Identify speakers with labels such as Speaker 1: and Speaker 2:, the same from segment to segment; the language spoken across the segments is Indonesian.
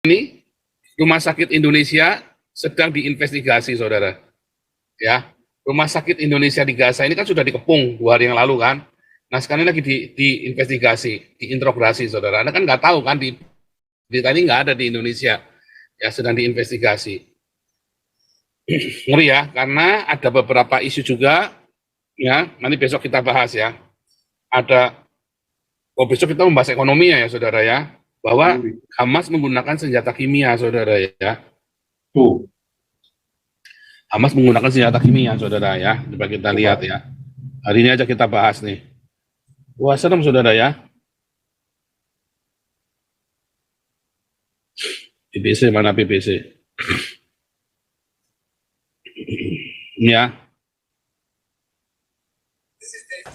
Speaker 1: ini Rumah Sakit Indonesia sedang diinvestigasi, saudara. Ya, Rumah Sakit Indonesia di Gaza ini kan sudah dikepung 2 hari yang lalu kan. Nah sekarang lagi diinvestigasi, diinterogasi, saudara. Anda kan nggak tahu kan di berita ini nggak ada di Indonesia, ya sedang diinvestigasi. Ngeri ya, karena ada beberapa isu juga, ya nanti besok kita bahas ya. Besok kita membahas ekonomi ya, saudara ya, bahwa Hamas menggunakan senjata kimia, saudara ya. Hamas menggunakan senjata kimia, saudara ya. Coba kita lihat ya. Hari ini aja kita bahas nih. Wah, serem, saudara ya. BBC, mana BBC? Ya.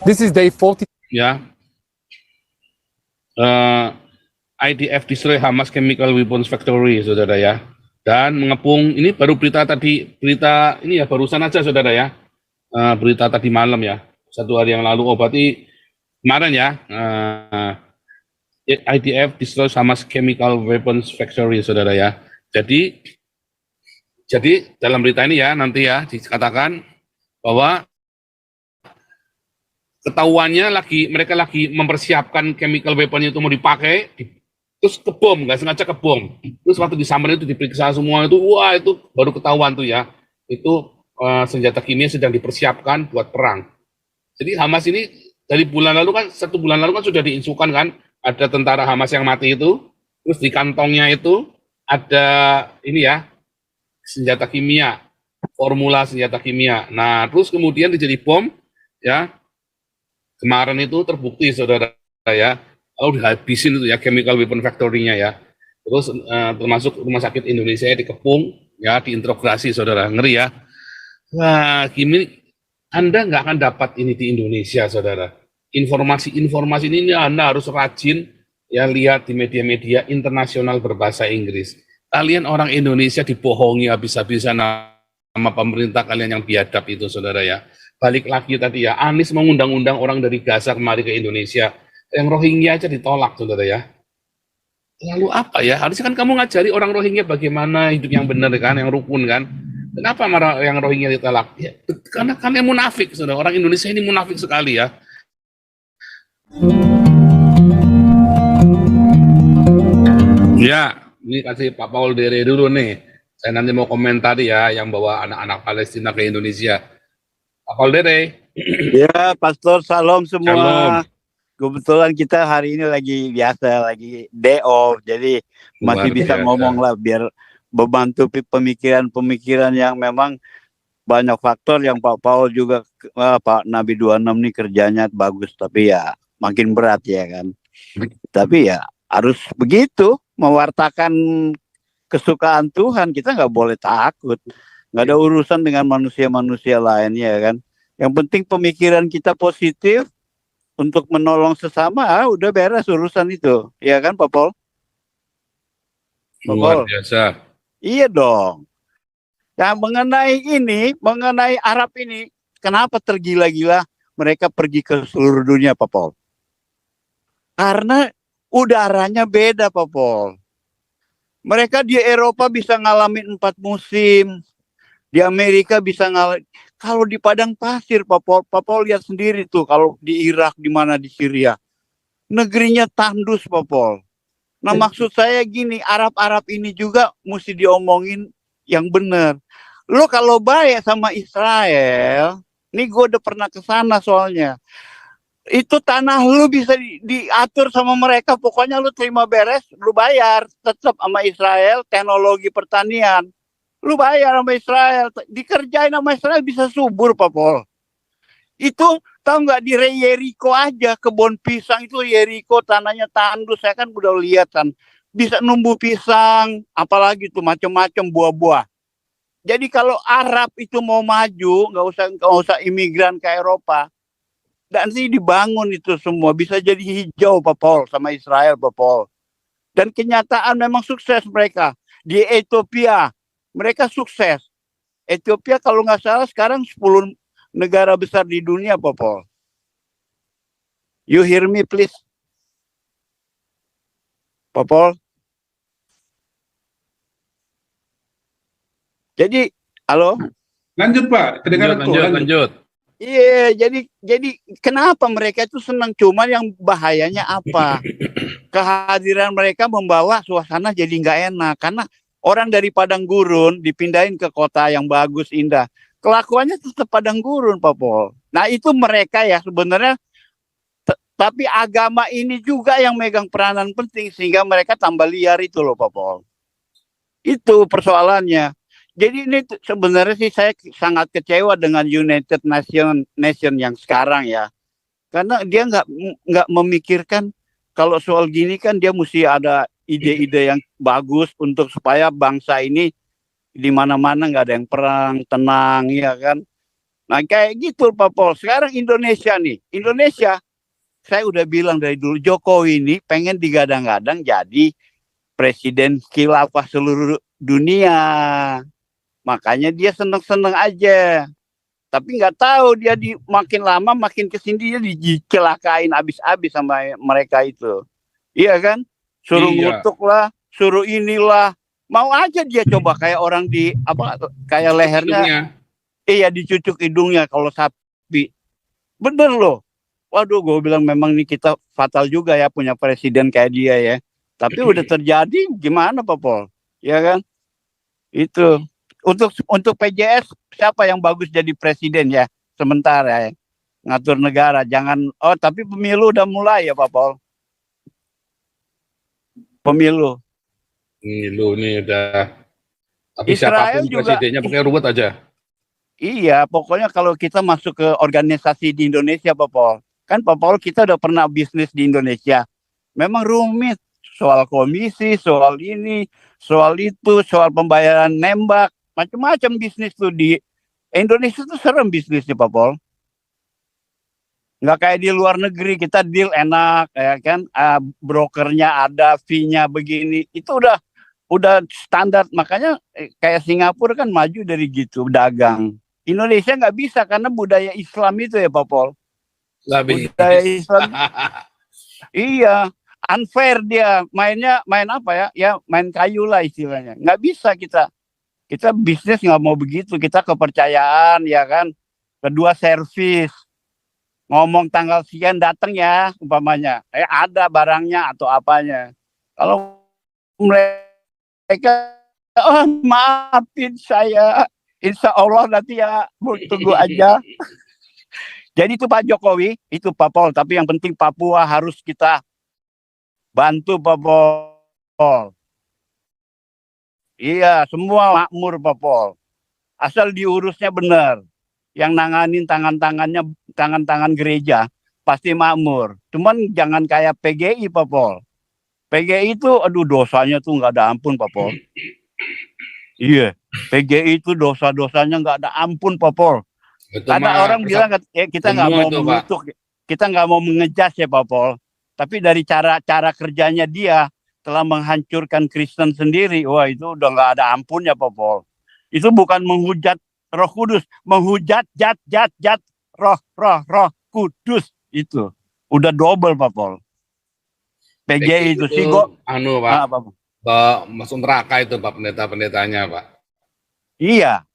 Speaker 2: This is day 40.
Speaker 1: Ya. IDF destroy Hamas chemical weapons factory, saudara ya. Dan mengepung, ini baru berita ini ya barusan aja, saudara ya. Berita tadi malam ya, 1 hari yang lalu. Berarti kemarin ya. IDF destroy Hamas chemical weapons factory, saudara ya. Jadi dalam berita ini ya nanti ya dikatakan bahwa ketahuannya mereka lagi mempersiapkan chemical weapon itu mau dipakai, terus kebom, nggak sengaja kebom. Terus waktu disamperin itu diperiksa semua itu, wah itu baru ketahuan tuh ya, itu senjata kimia sedang dipersiapkan buat perang. Jadi Hamas ini dari bulan lalu kan, 1 bulan lalu kan sudah diinsukan kan, ada tentara Hamas yang mati itu, terus di kantongnya itu ada ini ya, senjata kimia, formula senjata kimia. Nah, terus kemudian dijadi bom, ya. Kemarin itu terbukti, saudara ya, lalu dihabisin itu ya chemical weapon factory-nya ya. Terus termasuk Rumah Sakit Indonesia dikepung, ya, diinterogasi, saudara. Ngeri ya. Wah, gini Anda nggak akan dapat ini di Indonesia, saudara. Informasi ini Anda harus rajin ya lihat di media-media internasional berbahasa Inggris. Kalian orang Indonesia dibohongi habis-habisan sama pemerintah kalian yang biadab itu, saudara ya. Balik lagi tadi ya, Anies mengundang-undang orang dari Gaza kemari ke Indonesia. Yang Rohingya aja ditolak, saudara ya. Lalu apa ya? Harusnya kan kamu ngajari orang Rohingya bagaimana hidup yang benar kan, yang rukun kan. Kenapa yang Rohingya ditolak? Ya, karena kalian munafik, saudara. Orang Indonesia ini munafik sekali ya. Ya, ini kasih Pak Paul Dere dulu nih. Saya nanti mau komentar ya yang bawa anak-anak Palestina ke Indonesia. Pak Paul Dere.
Speaker 3: Ya, Pastor, salam semua.
Speaker 1: Shalom.
Speaker 3: Kebetulan kita hari ini lagi day off, jadi masih bisa ngomong lah biar membantu pemikiran-pemikiran yang memang banyak faktor yang Pak Paul juga Pak Nabi 26 nih kerjanya bagus, tapi ya makin berat ya kan. Tapi ya harus begitu mewartakan kesukaan Tuhan, kita nggak boleh takut. Nggak ada urusan dengan manusia-manusia lainnya kan. Yang penting pemikiran kita positif untuk menolong sesama, udah beres urusan itu. Ya kan Pak Paul?
Speaker 1: Luar biasa.
Speaker 3: Iya dong. Nah, mengenai Arab ini, kenapa tergila-gila mereka pergi ke seluruh dunia, Pak Paul? Karena udaranya beda, Pak Paul. Mereka di Eropa bisa ngalamin 4 musim, di Amerika bisa ngalamin. Kalau di padang pasir, Pak Paul lihat sendiri tuh, kalau di Irak, di mana di Syria, negerinya tandus, Pak Paul. Nah, maksud saya gini, Arab ini juga mesti diomongin yang benar. Lo kalau baik sama Israel, nih gue udah pernah ke sana soalnya. Itu tanah lu bisa diatur sama mereka, pokoknya lu terima beres, lu bayar tetap sama Israel teknologi pertanian. Lu bayar sama Israel, dikerjain sama Israel bisa subur, Pak Paul. Itu tahu nggak di Yeriko aja, kebun pisang itu Yeriko tanahnya tandus, saya kan udah lihat kan, bisa numbuh pisang, apalagi tuh macam-macam buah-buah. Jadi kalau Arab itu mau maju, nggak usah imigran ke Eropa, dan sih dibangun itu semua bisa jadi hijau, Pak Paul, sama Israel, Pak Paul. Dan kenyataan memang sukses mereka di Ethiopia, mereka sukses. Ethiopia kalau nggak salah sekarang 10 negara besar di dunia, Pak Paul. You hear me, please? Pak Paul? Jadi, halo?
Speaker 4: Lanjut Pak, kedengaranku.
Speaker 1: Lanjut.
Speaker 3: Iya, jadi kenapa mereka itu senang? Cuman yang bahayanya apa? Kehadiran mereka membawa suasana jadi nggak enak. Karena orang dari padang gurun dipindahin ke kota yang bagus, indah. Kelakuannya tetap padang gurun, Pak Pol. Nah itu mereka ya sebenarnya. Tapi agama ini juga yang megang peranan penting. Sehingga mereka tambah liar itu loh, Pak Pol. Itu persoalannya. Jadi ini sebenarnya sih saya sangat kecewa dengan United Nation yang sekarang ya, karena dia nggak memikirkan kalau soal gini kan dia mesti ada ide-ide yang bagus untuk supaya bangsa ini di mana-mana nggak ada yang perang, tenang ya kan. Nah kayak gitu Pak Pol. Sekarang Indonesia saya udah bilang dari dulu Jokowi ini pengen digadang-gadang jadi presiden khilafah seluruh dunia. Makanya dia seneng-seneng aja. Tapi nggak tahu dia makin lama makin kesini dia dicelakain abis-abis sama mereka itu. Iya kan? Suruh ngutuk lah, suruh inilah. Mau aja dia coba kayak orang kayak lehernya. Hidungnya. Iya dicucuk hidungnya kalau sapi. Bener loh. Waduh gue bilang memang nih kita fatal juga ya punya presiden kayak dia ya. Tapi udah terjadi gimana Pak Pol? Iya kan? Itu. Untuk PJS siapa yang bagus jadi presiden ya sementara ya ngatur negara tapi pemilu udah mulai ya Pak Paul. Pemilu
Speaker 1: ini udah tapi
Speaker 3: Israel
Speaker 1: siapapun
Speaker 3: juga
Speaker 1: presidennya pokoknya ruwet aja.
Speaker 3: Iya pokoknya kalau kita masuk ke organisasi di Indonesia Pak Paul kan Pak Paul kita udah pernah bisnis di Indonesia memang rumit soal komisi soal ini soal itu soal pembayaran nembak macam-macam bisnis tuh di Indonesia tuh serem bisnisnya Pak Pol. Nggak kayak di luar negeri kita deal enak ya kan, brokernya ada, fee-nya begini, itu udah standar. Makanya kayak Singapura kan maju dari gitu dagang. Indonesia nggak bisa karena budaya Islam itu ya Pak Pol. Budaya Islam. Iya, unfair dia main apa ya? Ya main kayu lah istilahnya. Nggak bisa kita bisnis nggak mau begitu, kita kepercayaan ya kan, kedua servis, ngomong tanggal sekian datang ya umpamanya, ada barangnya atau apanya. Kalau mereka maafin saya, insya Allah nanti ya tunggu aja. Jadi itu Pak Jokowi, itu Pak Pol, tapi yang penting Papua harus kita bantu Pak Pol. Iya, semua makmur Pak Pol. Asal diurusnya benar. Yang nanganin tangan-tangan gereja pasti makmur. Cuman jangan kayak PGI Pak Pol. PGI itu aduh dosanya tuh nggak ada ampun Pak Pol. Iya, PGI itu dosa-dosanya nggak ada ampun Pak Pol. Karena orang bilang kita nggak mau mengutuk, kita nggak mau mengejas ya Pak Pol. Tapi dari cara kerjanya dia telah menghancurkan Kristen sendiri. Wah itu udah nggak ada ampunnya Pak Pol. Itu bukan menghujat Roh Kudus, menghujat roh Kudus itu. Udah double Pak Pol. PJ itu sih kok.
Speaker 1: Pak. Masuk neraka itu Pak pendeta-pendetanya Pak.
Speaker 3: Iya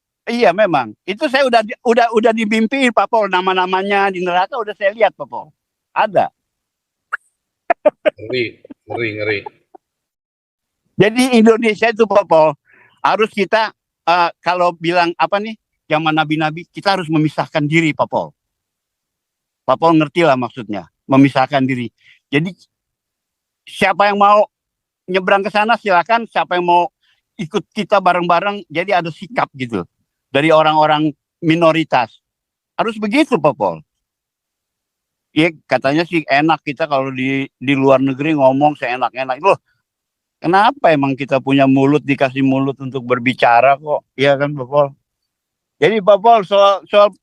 Speaker 3: memang. Itu saya udah dimimpi Pak Pol, nama-namanya di neraka udah saya lihat Pak Pol. Ada.
Speaker 1: Ngeri.
Speaker 3: Jadi Indonesia itu Pak Pol harus kita kalau bilang apa nih zaman nabi-nabi kita harus memisahkan diri Pak Pol. Pak Pol ngerti lah maksudnya memisahkan diri. Jadi siapa yang mau nyebrang ke sana silakan, siapa yang mau ikut kita bareng-bareng. Jadi ada sikap gitu dari orang-orang minoritas. Harus begitu Pak Pol. Iya katanya sih enak kita kalau di luar negeri ngomong seenak-enak loh. Kenapa emang kita punya mulut, dikasih mulut untuk berbicara kok, iya kan Pak Pol? Jadi Pak Pol soal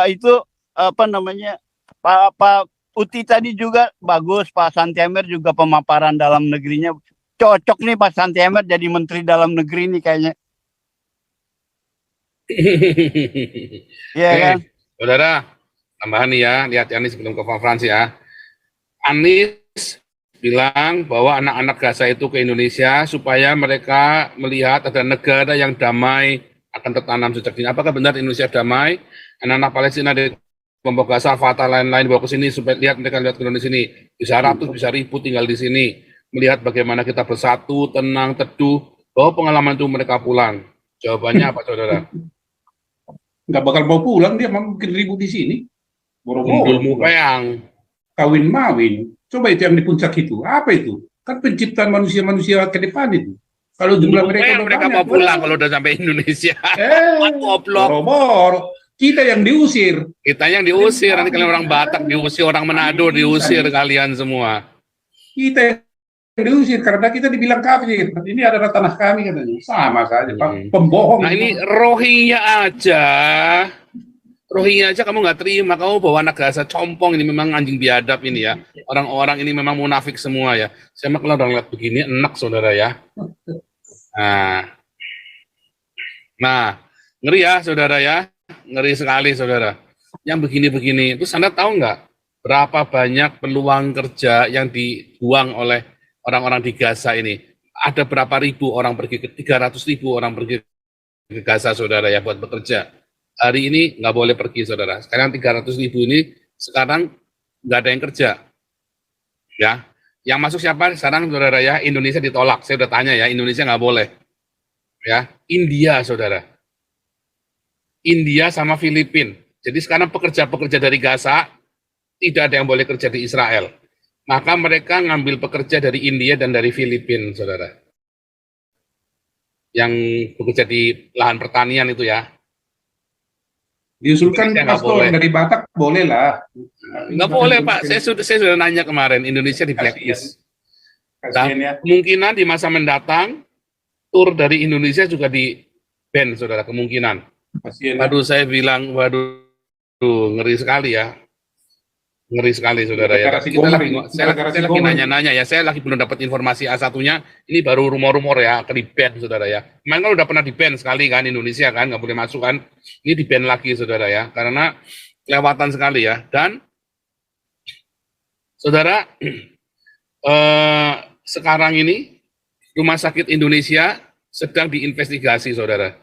Speaker 3: itu apa namanya Pak Uti tadi juga bagus, Pak Santiamer juga pemaparan dalam negerinya cocok nih Pak Santiamer jadi Menteri Dalam Negeri nih kayaknya. Iya kan?
Speaker 1: Saudara, tambahan nih ya, lihat ya nih sebelum ke konferensi ya. Anies bilang bahwa anak-anak Gaza itu ke Indonesia supaya mereka melihat ada negara yang damai, akan tertanam sejak dini. Apakah benar Indonesia damai? Anak-anak Palestina di kelompok Gaza, Fatah, lain-lain bawa ke sini supaya mereka lihat Indonesia ini bisa ratus, bisa ribu tinggal di sini, melihat bagaimana kita bersatu, tenang, teduh, bawa pengalaman itu mereka pulang. Jawabannya apa, saudara?
Speaker 4: Nggak bakal mau pulang, dia mungkin ribut di sini.
Speaker 1: Undul
Speaker 4: Boro-boro.
Speaker 1: mupayang.
Speaker 4: Kawin mawin. Coba itu yang di puncak itu. Apa itu? Kan penciptaan manusia-manusia ke depan itu. Kalau jumlah mereka
Speaker 1: Mereka
Speaker 4: banyak,
Speaker 1: mau pulang kalau udah sampai Indonesia. Goblok.
Speaker 4: boro-boro. Kita yang diusir.
Speaker 1: Kita yang diusir, nanti kalian orang Batak diusir, orang Manado diusir kalian semua.
Speaker 4: Kita yang diusir karena kita dibilang kafir. Ini adalah tanah kami katanya. Sama saja, Pak. Pembohong.
Speaker 1: Nah ini Rohingya aja kamu nggak terima, kamu bawa anak Gaza compong, ini memang anjing biadab ini ya. Orang-orang ini memang munafik semua ya. Saya mah kalau orang lihat begini enak saudara ya. Nah, ngeri ya saudara ya, ngeri sekali saudara. Yang begini-begini, terus Anda tahu nggak berapa banyak peluang kerja yang dibuang oleh orang-orang di Gaza ini? Ada berapa ribu orang pergi ke 300.000 orang pergi ke Gaza saudara ya buat bekerja. Hari ini nggak boleh pergi saudara. Sekarang 300.000 ini sekarang nggak ada yang kerja. Ya, yang masuk siapa sekarang saudara ya? Indonesia ditolak. Saya udah tanya ya, Indonesia nggak boleh. Ya, India saudara. India sama Filipina. Jadi sekarang pekerja-pekerja dari Gaza tidak ada yang boleh kerja di Israel. Maka mereka ngambil pekerja dari India dan dari Filipina saudara. Yang bekerja di lahan pertanian itu ya.
Speaker 4: Diusulkan
Speaker 1: Indonesia nggak
Speaker 4: pastor
Speaker 1: boleh.
Speaker 4: dari Batak, boleh lah.
Speaker 1: Nggak boleh Pak, saya sudah nanya kemarin, Indonesia di blacklist.
Speaker 4: Kasian ya.
Speaker 1: Kemungkinan di masa mendatang, tur dari Indonesia juga di ban, saudara, kemungkinan.
Speaker 4: Kasian ya.
Speaker 1: Waduh, saya bilang, waduh, ngeri sekali ya. Ngeri sekali, saudara ya.
Speaker 4: Deklarasi
Speaker 1: Kita
Speaker 4: Bogor
Speaker 1: lagi,
Speaker 4: ini.
Speaker 1: saya
Speaker 4: Deklarasi
Speaker 1: lagi
Speaker 4: Bogor.
Speaker 1: nanya-nanya ya, saya lagi belum dapat informasi A1-nya, ini baru rumor-rumor ya, ke di ban, saudara ya. Kemarin kan udah pernah di ban sekali kan, Indonesia kan, nggak boleh masuk kan. Ini di ban lagi, saudara ya, karena kelewatan sekali ya. Dan, saudara, sekarang ini Rumah Sakit Indonesia sedang diinvestigasi, saudara.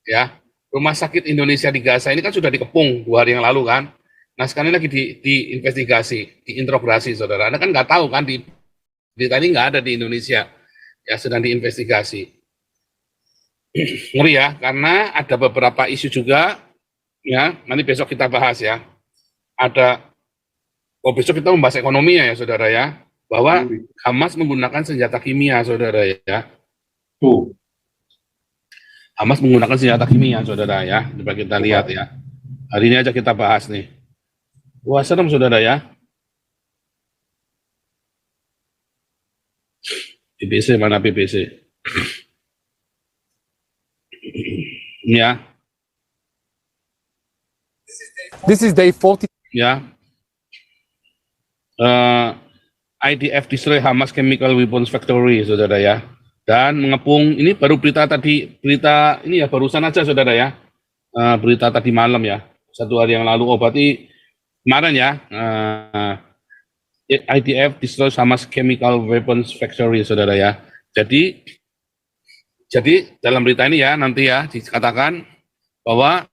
Speaker 1: Ya, Rumah Sakit Indonesia di Gaza ini kan sudah dikepung 2 hari yang lalu kan. Nah sekarang ini lagi diinvestigasi, diinterogasi, saudara. Anda kan nggak tahu kan di tadi nggak ada di Indonesia, ya sedang diinvestigasi. Ngeri ya, karena ada beberapa isu juga, ya nanti besok kita bahas ya. Besok kita membahas ekonominya ya, saudara ya, bahwa Hamas menggunakan senjata kimia, saudara ya.
Speaker 4: Tuh.
Speaker 1: Hamas menggunakan senjata kimia, saudara ya. Coba kita lihat ya. Hari ini aja kita bahas nih. Wah, serem, saudara ya. BBC, mana BBC? Ya,
Speaker 2: This is day 40.
Speaker 1: ya. IDF destroy Hamas chemical weapons factory, saudara ya. Dan mengepung, ini baru berita ini ya, barusan aja, saudara ya. Berita tadi malam ya, 1 hari yang lalu. Oh, berarti kemarin ya, IDF destroy Hamas chemical weapons factory, saudara ya. Jadi dalam berita ini ya, nanti ya, dikatakan bahwa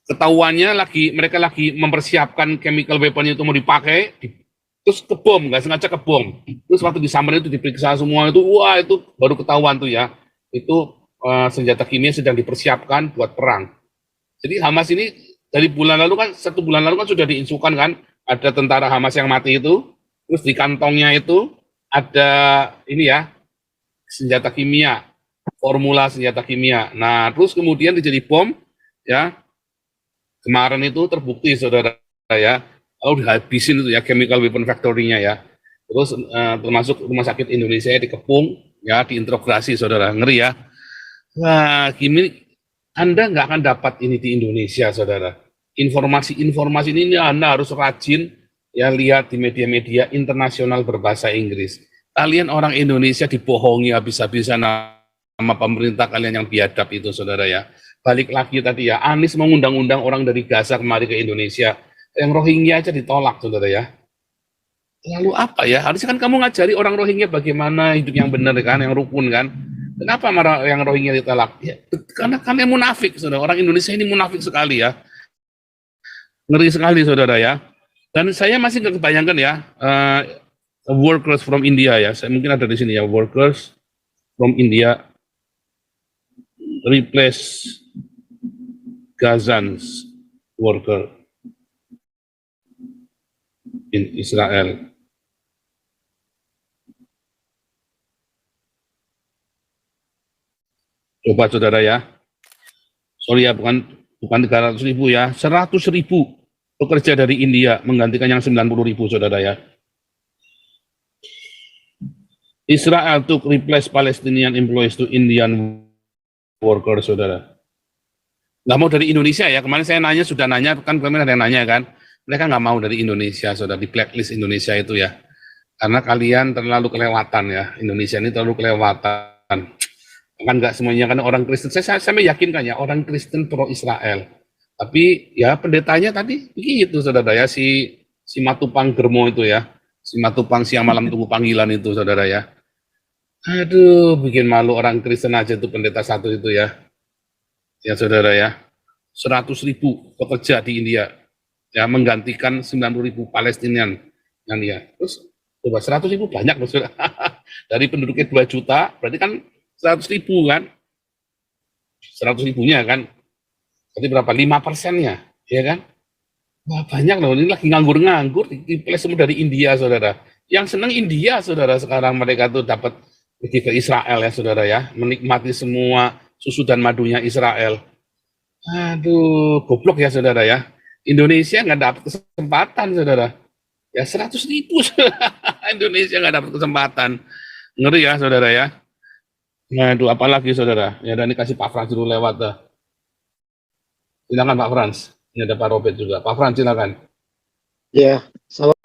Speaker 1: ketahuannya mereka lagi mempersiapkan chemical weapon itu mau dipakai, terus kebom, nggak sengaja kebom. Terus waktu disamperin itu diperiksa semua itu, wah itu baru ketahuan tuh ya, itu senjata kimia sedang dipersiapkan buat perang. Jadi Hamas ini dari bulan lalu kan, 1 bulan lalu kan sudah diinsukan kan, ada tentara Hamas yang mati itu, terus di kantongnya itu ada ini ya, senjata kimia, formula senjata kimia. Nah, terus kemudian dijadi bom, ya, kemarin itu terbukti, saudara ya, kalau dihabisin itu ya, chemical weapon factory-nya ya. Terus termasuk Rumah Sakit Indonesia dikepung, ya, diinterogasi, saudara, ngeri ya. Wah, gini, Anda nggak akan dapat ini di Indonesia, saudara. Informasi ini Anda harus rajin, ya, lihat di media-media internasional berbahasa Inggris. Kalian orang Indonesia dibohongi habis-habisan sama pemerintah kalian yang biadab itu, saudara ya. Balik lagi tadi ya, Anies mengundang-undang orang dari Gaza kemari ke Indonesia. Yang Rohingya aja ditolak, saudara ya. Lalu apa ya? Harusnya kan kamu ngajari orang Rohingya bagaimana hidup yang benar kan, yang rukun kan. Kenapa yang Rohingya ditolak? Ya, karena kalian munafik, saudara. Orang Indonesia ini munafik sekali ya. Ngeri sekali, saudara ya. Dan saya masih nggak kebayangkan ya, workers from India ya. Saya mungkin ada di sini ya, workers from India replace Gazans worker in Israel. Coba saudara ya, sorry ya, bukan 300.000 ya, 100.000 pekerja dari India menggantikan yang 90.000 saudara ya. Israel to replace Palestinian employees to Indian workers saudara. Nggak mau dari Indonesia ya, kemarin saya sudah nanya, kan kemarin ada yang nanya kan, mereka nggak mau dari Indonesia saudara, di blacklist Indonesia itu ya. Karena kalian terlalu kelewatan ya, Indonesia ini terlalu kelewatan. Kan nggak semuanya kan orang Kristen, saya yakin kan ya orang Kristen pro Israel, tapi ya pendetanya tadi begitu saudara ya, si Matupang Germo itu ya, si Matupang siang malam tunggu panggilan itu saudara ya. Aduh, bikin malu orang Kristen aja tuh pendeta satu itu ya saudara ya. 100.000 pekerja di India ya menggantikan 90.000 Palestinian kan ya. Terus coba 100.000 banyak loh saudara. Dari penduduknya 2 juta berarti kan 100.000 kan, 100.000-nya kan, berarti berapa? 5%-nya, ya kan? Wah banyak loh, ini lagi nganggur, dipilih semua dari India, saudara. Yang senang India, saudara, sekarang mereka tuh dapat pergi ke Israel ya, saudara ya, menikmati semua susu dan madunya Israel. Aduh, goblok ya, saudara ya. Indonesia nggak dapat kesempatan, saudara. Ya 100.000, Indonesia nggak dapat kesempatan. Ngeri ya, saudara ya. Aduh, apalagi saudara, ya dan dikasih Pak Frans dulu lewat dah. Silakan Pak Frans, ini ada Pak Robert juga. Pak Frans silakan.
Speaker 5: Ya, salam.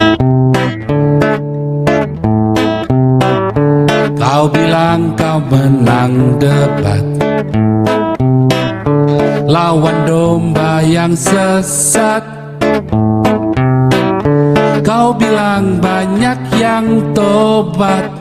Speaker 6: Kau bilang kau menang debat, lawan domba yang sesat. Kau bilang banyak yang tobat,